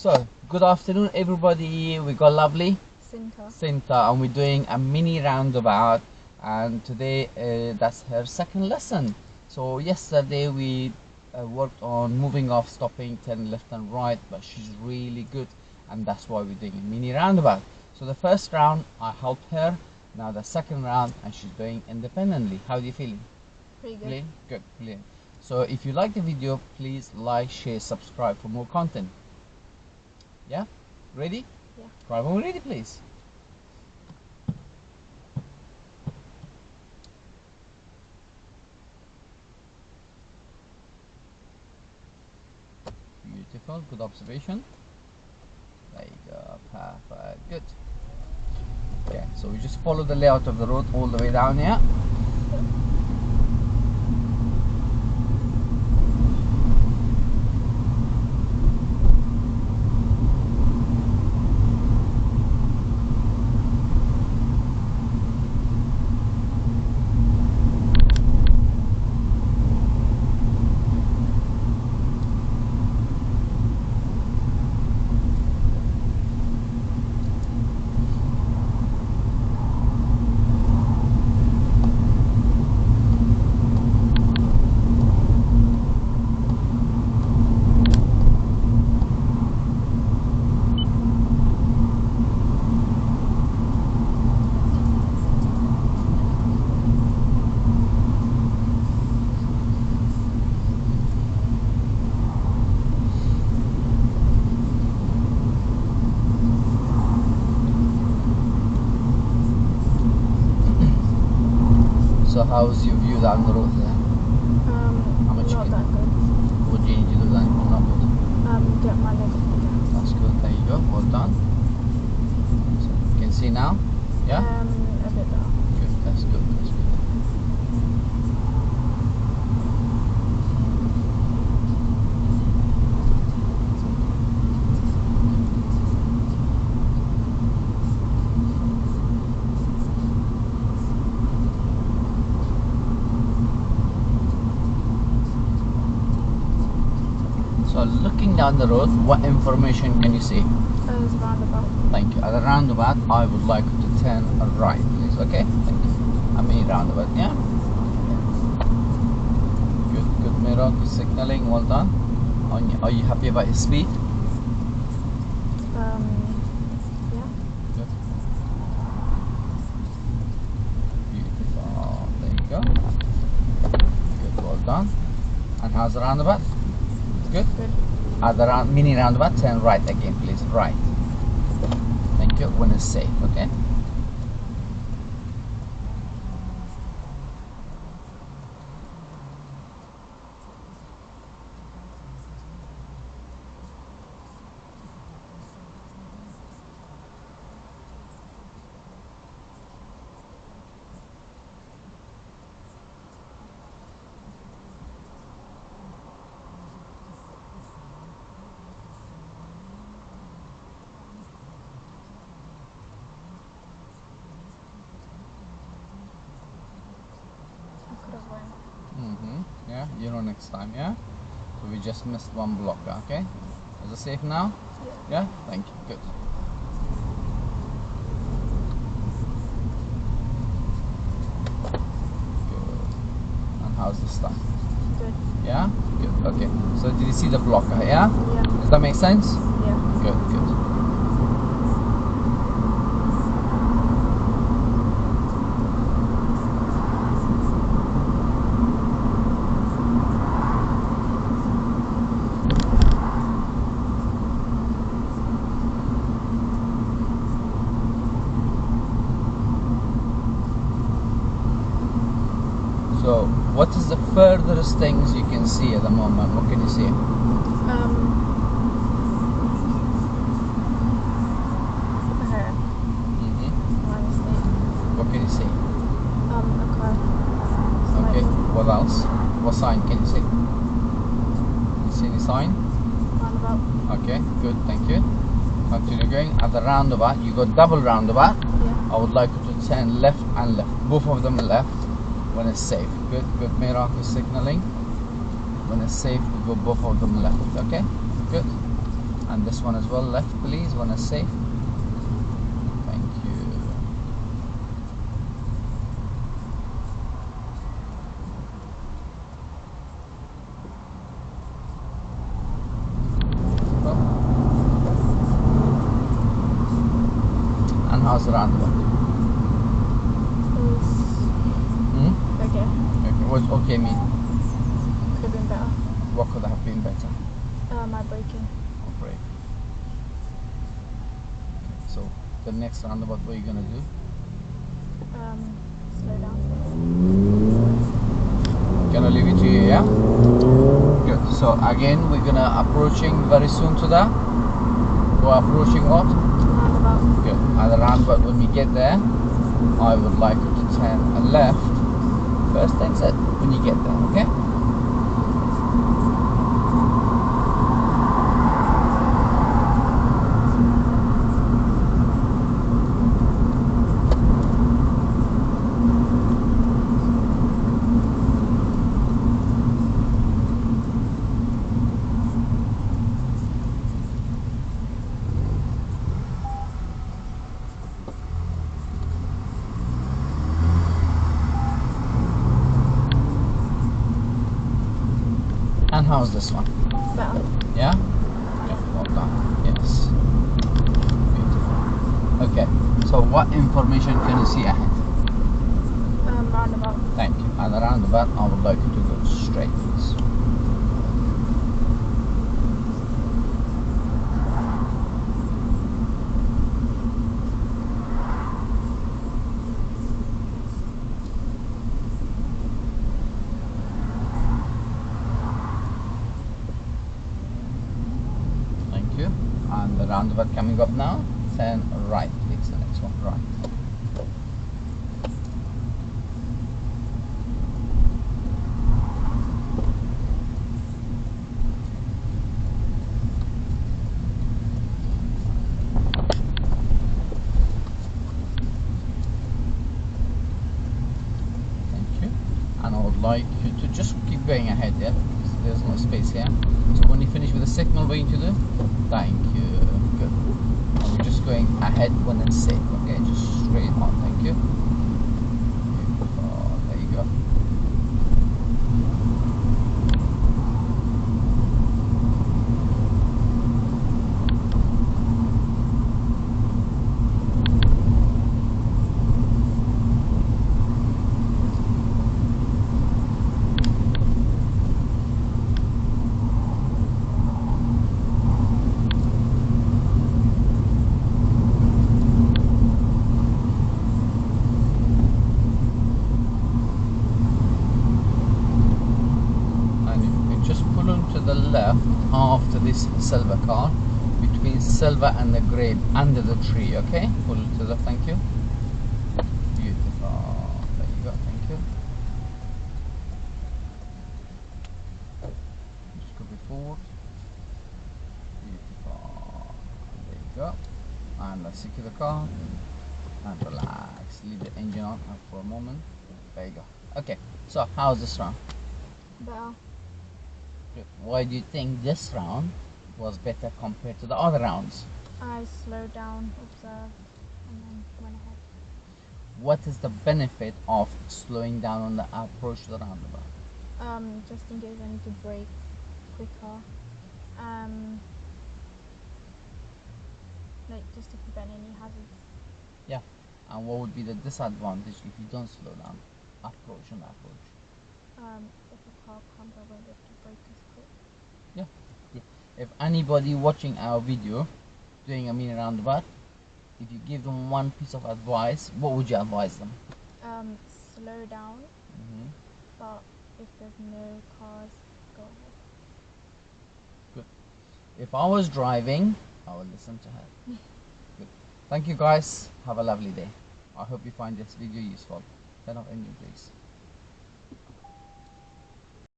So, good afternoon everybody. We got lovely Cinta. And we're doing a mini roundabout, and today that's her second lesson. So yesterday we worked on moving off, stopping, turn left and right, but she's really good, and that's why we're doing a mini roundabout. So the first round I helped her, now the second round and she's doing independently. How are you feeling? Pretty good. Brilliant? Good, brilliant. So if you like the video, please like, share, subscribe for more content. Yeah? Ready? Yeah. Drive when we're ready, please. Beautiful, good observation. There you go, perfect, good. Okay, so we just follow the layout of the road all the way down here. So how's your view down the road there? How much Not you that good. What do you need to do then? Not good. Get my leg up. That's good, there you go, well done. So you can see now? Yeah? A bit better. Good, that's good, that's good. So looking down the road, what information can you see? There's a roundabout. Thank you. At the roundabout, I would like you to turn right, please. Okay? Thank you. A mini roundabout, yeah? Good, good mirror, good signaling, well done. Are you happy about your speed? Yeah. Good. Beautiful. There you go. Good, well done. And how's the roundabout? Good? Good. At the mini roundabout, turn right again, please. Right. Thank you. When it's safe, okay? I could have went. Yeah, you know next time, yeah? So we just missed one block, okay? Is it safe now? Yeah. Yeah? Thank you. Good. Good. And how's this time? Good. Yeah? Good. Okay. So did you see the blocker, yeah? Yeah. Does that make sense? Yeah. Good, good. So, what is the furthest things you can see at the moment? What can you see? Okay. My mistake. What can you see? A car. Okay. Slightly. What else? What sign can you see? You see any sign? Roundabout. Okay. Good. Thank you. Continue going. At the roundabout, you got double roundabout. Yeah. I would like you to turn left and left. Both of them left when it's safe. Good. Good. Miracle signaling. When it's safe, we go both of them left. Okay. Good. And this one as well, left please, when it's safe. Thank you. And how's the roundabout? Okay. Okay, what's okay mean? Could have been better. What could have been better? My braking. Or brake. Okay, so the next roundabout, what are you gonna do? Slow down. Gonna leave it to you, yeah? Good. So again, we're gonna approaching very soon to that. We're approaching what? Roundabout. Good. At the roundabout, when we get there, I would like you to turn a left. First exit when you get there, okay? And how's this one? Better. Yeah? Okay, well done. Yes. Beautiful. Okay, so what information can you see ahead? Roundabout. Thank you. At the roundabout, I would like you to go straight, please. Thank you. And the roundabout coming up now, turn right, please. The next one, right. And I would like you to just keep going ahead, yeah, because there's no space here. So when you finish with the signal, what you need to do? Thank you. Good. And we're just going ahead when it's safe, okay? Just straight on. Thank you. Beautiful. There you go. To the left after this silver car, between silver and the grey, under the tree, okay? Pull to the, thank you. Beautiful. There you go, thank you. Just go forward. Beautiful. There you go. And let's secure the car and relax. Leave the engine on for a moment. There you go. Okay, so how's this round? Better. Why do you think this round was better compared to the other rounds? I slowed down, observed, and then went ahead. What is the benefit of slowing down on the approach to the roundabout? Just in case I need to brake quicker. Like just to prevent any hazards. Yeah. And what would be the disadvantage if you don't slow down? Approach and approach. If a car comes, I won't be able to brake as quick. Yeah. Good. If anybody watching our video doing a mini roundabout, if you give them one piece of advice, what would you advise them? Slow down, but if there's no cars, go ahead. Good. If I was driving, I would listen to her. Good. Thank you guys. Have a lovely day. I hope you find this video useful. Turn off engine, please.